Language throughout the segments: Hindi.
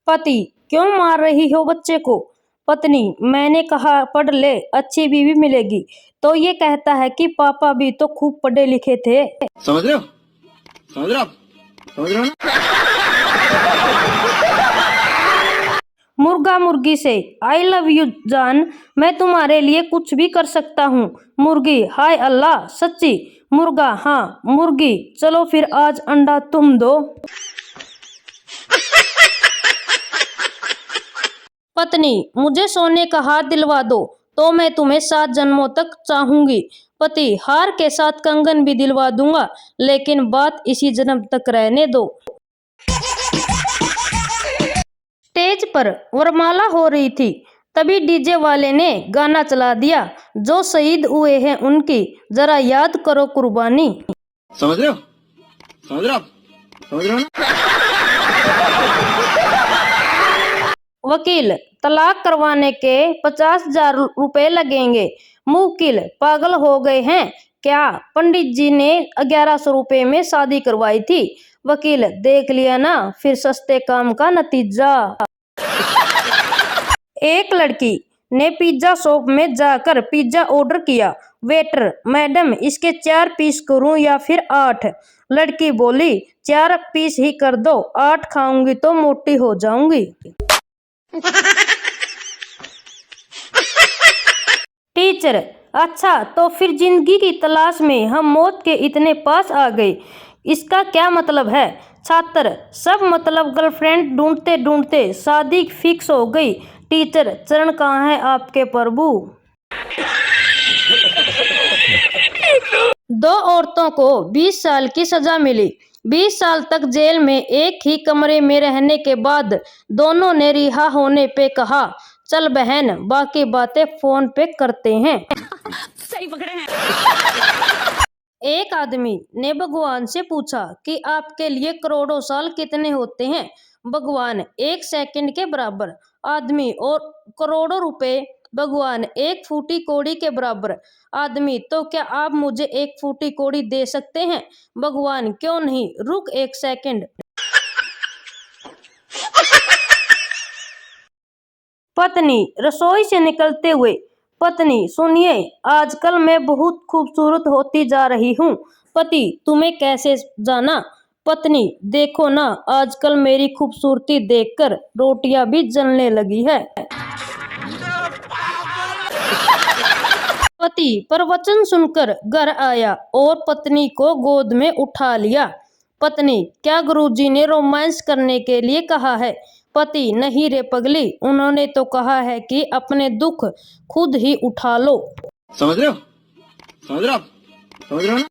पति, क्यों मार रही हो बच्चे को? पत्नी, मैंने कहा पढ़ ले, अच्छी बीवी मिलेगी। तो ये कहता है कि पापा भी तो खूब पढ़े लिखे थे। समझ रहे हो? समझ रहे हो आप? समझ रहे हो ना? मुर्गा मुर्गी से, आई लव यू जान, मैं तुम्हारे लिए कुछ भी कर सकता हूँ। मुर्गी, हाय अल्लाह, सच्ची? मुर्गा, हाँ। मुर्गी, चलो फिर आज अंडा तुम दो। पत्नी, मुझे सोने का हाथ दिलवा दो तो मैं तुम्हें 7 जन्मों तक चाहूंगी। पति, हार के साथ कंगन भी दिलवा दूंगा, लेकिन बात इसी जन्म तक रहने दो। स्टेज पर वरमाला हो रही थी, तभी डीजे वाले ने गाना चला दिया, जो शहीद हुए हैं उनकी जरा याद करो कुर्बानी। समझ रहे हो? समझ रहे हो आप? समझ रहे हो ना? वकील, तलाक करवाने के 50,000 रुपए लगेंगे। मुवक्किल, पागल हो गए हैं क्या? पंडित जी ने 1100 रुपए में शादी करवाई थी। वकील, देख लिया ना फिर सस्ते काम का नतीजा। एक लड़की ने पिज्जा शॉप में जाकर पिज्जा ऑर्डर किया। वेटर, मैडम इसके 4 पीस करूं या फिर 8? लड़की बोली, 4 पीस ही कर दो, 8 खाऊंगी तो मोटी हो जाऊंगी। टीचर, अच्छा तो फिर जिंदगी की तलाश में हम मौत के इतने पास आ गए, इसका क्या मतलब है? छात्र, सब मतलब गर्लफ्रेंड ढूंढते ढूंढते शादी फिक्स हो गई। टीचर, चरण कहाँ है आपके प्रभु? 2 औरतों को 20 साल की सजा मिली। 20 साल तक जेल में एक ही कमरे में रहने के बाद दोनों ने रिहा होने पे कहा, चल बहन बाकी बातें फोन पे करते हैं। सही पकड़े हैं। एक आदमी ने भगवान से पूछा कि आपके लिए करोड़ों साल कितने होते हैं? भगवान, 1 सेकंड के बराबर। आदमी, और करोड़ों रुपए? भगवान, 1 फूटी कौड़ी के बराबर। आदमी, तो क्या आप मुझे 1 फूटी कौड़ी दे सकते हैं? भगवान, क्यों नहीं, रुक 1 सेकंड। पत्नी रसोई से निकलते हुए, पत्नी, सुनिए, आजकल मैं बहुत खूबसूरत होती जा रही हूँ। पति, तुम्हें कैसे जाना? पत्नी, देखो ना, आजकल मेरी खूबसूरती देखकर रोटियां भी जलने लगी है। पति प्रवचन सुनकर घर आया और पत्नी को गोद में उठा लिया। पत्नी, क्या गुरुजी ने रोमांस करने के लिए कहा है? पति, नहीं रे पगली, उन्होंने तो कहा है कि अपने दुख खुद ही उठा लो। समझ रहे हो? समझ रहे हो आप? समझ रहे हो ना?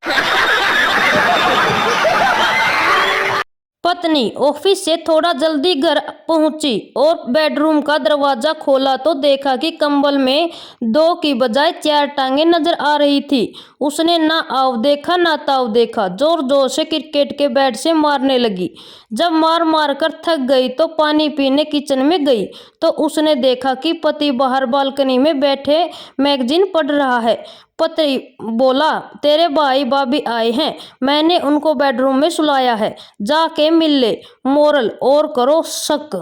पत्नी ऑफिस से थोड़ा जल्दी घर पहुंची और बेडरूम का दरवाजा खोला तो देखा कि कंबल में 2 की बजाय 4 टांगे नजर आ रही थी। उसने ना आव देखा ना ताव देखा, जोर जोर से क्रिकेट के बैट से मारने लगी। जब मार मार कर थक गई तो पानी पीने किचन में गई तो उसने देखा कि पति बाहर बालकनी में बैठे मैगजीन पढ़ रहा है। पति बोला, तेरे भाई भाभी आए हैं, मैंने उनको बेडरूम में सुलाया है, जाके मिल ले। मोरल, और करो शक।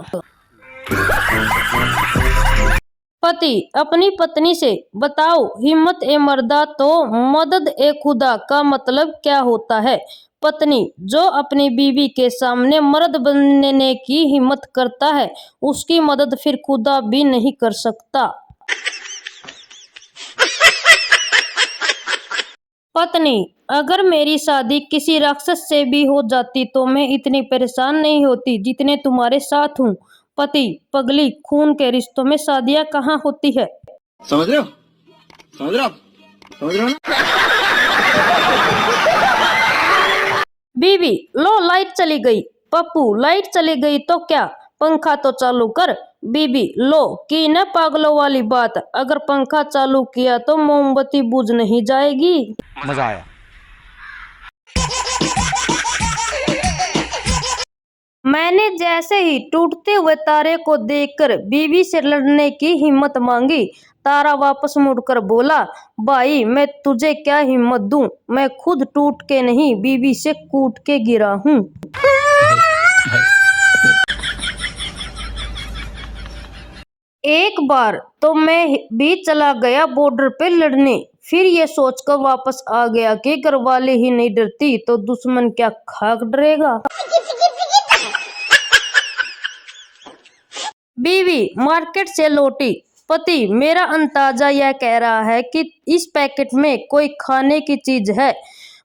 पति अपनी पत्नी से, बताओ हिम्मत ए मर्दा तो मदद ए खुदा का मतलब क्या होता है? पत्नी, जो अपनी बीवी के सामने मर्द बनने की हिम्मत करता है उसकी मदद फिर खुदा भी नहीं कर सकता। पत्नी, अगर मेरी शादी किसी राक्षस से भी हो जाती तो मैं इतनी परेशान नहीं होती जितने तुम्हारे साथ हूँ। पति, पगली, खून के रिश्तों में शादियाँ कहाँ होती है? समझ रहे हो? समझ रहे हो आप? समझ रहे हो ना? बीवी, लो लाइट चली गई। पप्पू, लाइट चली गई तो क्या, पंखा तो चालू कर। बीबी, लो की न पागलों वाली बात, अगर पंखा चालू किया तो मोमबत्ती बुझ नहीं जाएगी। मजा आया। मैंने जैसे ही टूटते हुए तारे को देखकर बीवी से लड़ने की हिम्मत मांगी, तारा वापस मुड़कर बोला, भाई मैं तुझे क्या हिम्मत दूं, मैं खुद टूट के नहीं बीवी से कूट के गिरा हूं। एक बार तो मैं भी चला गया बॉर्डर पे लड़ने, फिर ये सोचकर वापस आ गया कि घर वाले ही नहीं डरती तो दुश्मन क्या खाक डरेगा। बीवी मार्केट से लौटी, पति मेरा अंदाजा यह कह रहा है कि इस पैकेट में कोई खाने की चीज है।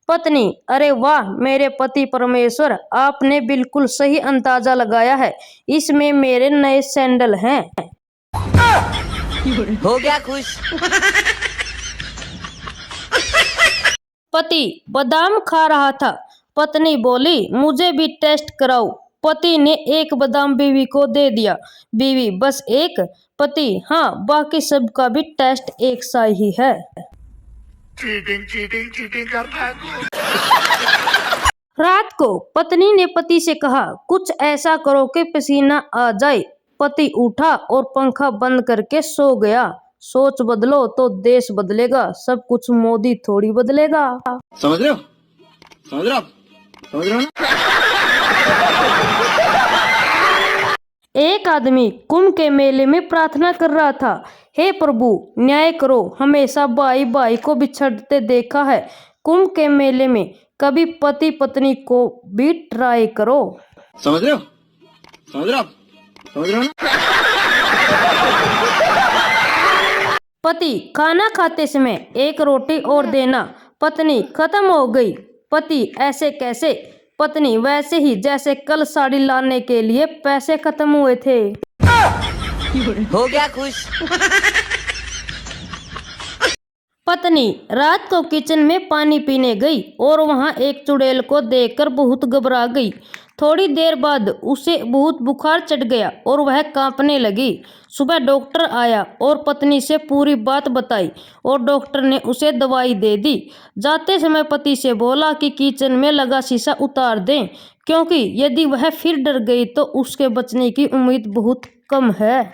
पत्नी अरे वाह मेरे पति परमेश्वर, आपने बिल्कुल सही अंदाजा लगाया है, इसमें मेरे नए सैंडल हैं। हो गया खुश। पति बादाम खा रहा था, पत्नी बोली मुझे भी टेस्ट कराओ। पति ने एक बादाम बीवी को दे दिया। बीवी बस एक? पति हाँ, बाकी सबका भी टेस्ट एक सा ही है। चीटिंग करता है तू। रात को पत्नी ने पति से कहा कुछ ऐसा करो कि पसीना आ जाए। पति उठा और पंखा बंद करके सो गया। सोच बदलो तो देश बदलेगा, सब कुछ मोदी थोड़ी बदलेगा। समझ रहे हो? समझ रहे हो? समझ रहे हो ना? एक आदमी कुंभ के मेले में प्रार्थना कर रहा था, हे प्रभु न्याय करो, हमेशा भाई भाई को बिछड़ते देखा है, कुंभ के मेले में कभी पति पत्नी को भी ट्राई करो। समझ रहे हो? समझ रहे हो? समझ रहे हो ना? पति खाना खाते समय एक रोटी और देना। पत्नी खत्म हो गई। पति ऐसे कैसे? पत्नी वैसे ही जैसे कल साड़ी लाने के लिए पैसे खत्म हुए थे। हो गया खुश। पत्नी रात को किचन में पानी पीने गई और वहां एक चुड़ैल को देखकर बहुत घबरा गई। थोड़ी देर बाद उसे बहुत बुखार चढ़ गया और वह कांपने लगी। सुबह डॉक्टर आया और पत्नी से पूरी बात बताई और डॉक्टर ने उसे दवाई दे दी। जाते समय पति से बोला कि किचन में लगा शीशा उतार दें, क्योंकि यदि वह फिर डर गई तो उसके बचने की उम्मीद बहुत कम है।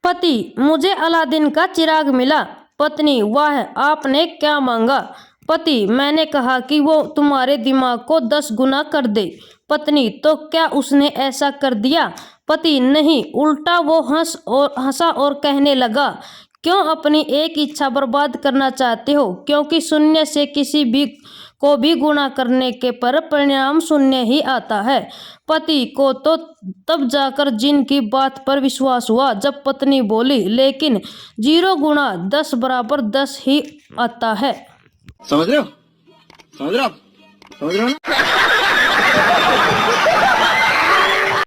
पति मुझे अलादीन का चिराग मिला। पत्नी वाह, आपने क्या मांगा? पति मैंने कहा कि वो तुम्हारे दिमाग को 10 गुना कर दे। पत्नी तो क्या उसने ऐसा कर दिया? पति नहीं, उल्टा वो हंसा और कहने लगा क्यों अपनी एक इच्छा बर्बाद करना चाहते हो? क्योंकि शून्य से किसी भी को भी गुणा करने के पर परिणाम शून्य ही आता है। पति को तो तब जाकर जिन की बात पर विश्वास हुआ जब पत्नी बोली लेकिन 0 गुणा 10 बराबर 10 ही आता है। समझ रहे हो? समझ रहे हो? समझ रहे हो ना?